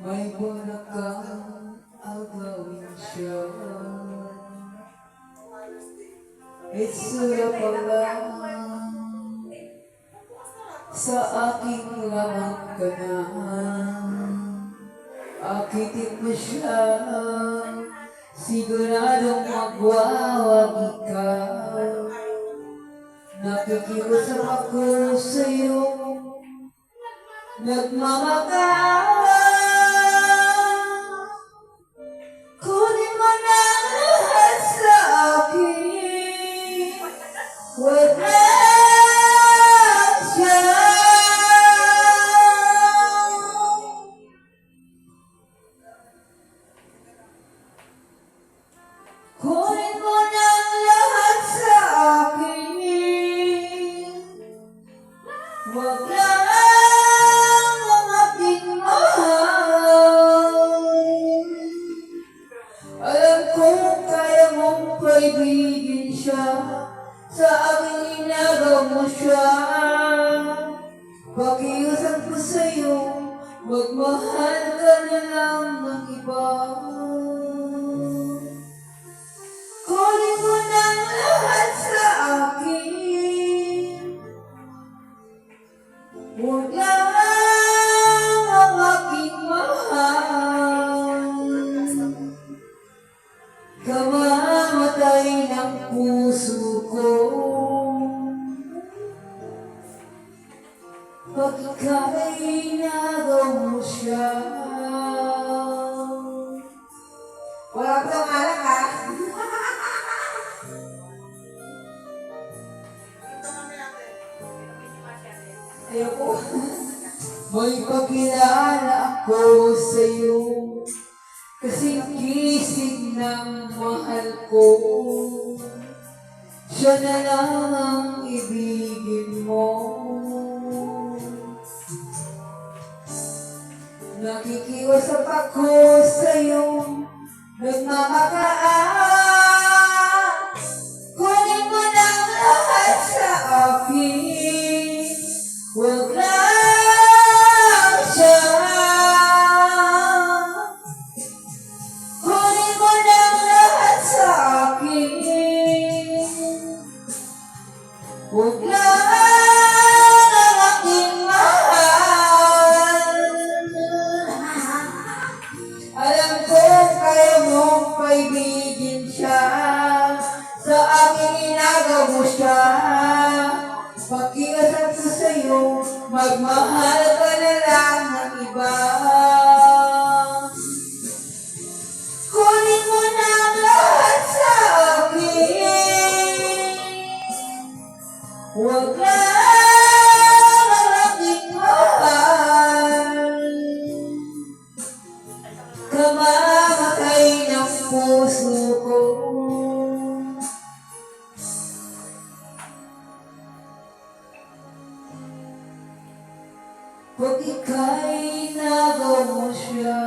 May buwan kang agawin siya. Itsura pa lang sa aking laman ka na. Akitin mo siya, siguradong magwawag ikaw. Nakikiusap ako sa'yo, nagmamakaw. Kunin mo na lahat sa akin, wag na siya. Kunin mo na lahat sa akin, wag lang ang aking mahal. Alam kong kaya mong paibigin siya, sa aking inagaw mo siya. Pakiusap ko sa'yo, magmahal ka na lang ng iba. Kunin mo na lahat sa akin, huwag lang ang aking mahal. Kamamatay ng puso ko pag ika'y nagaw mo siya. Wala ko lang alak ha. Ayoko. May pagkilala ako sa'yo, kasing kisig ng mahal ko. Siya na lang ang ibigin mo. Nakikiusap ako sa'yo, nagmamakaan. Kunin mo na lahat sa akin, wag lang siya. Kunin mo na lahat sa akin, wag lang ang aking mahal. Alam ko kaya mong paibigin siya, sa aking inagaw mo siya. Pakiusap ko sa'yo, magmahal ka na lang ng iba. Kunin mo na ang lahat sa akin, wag lang ang aking mahal. Kamamatay ng puso ko pag ika'y nagaw mo siya.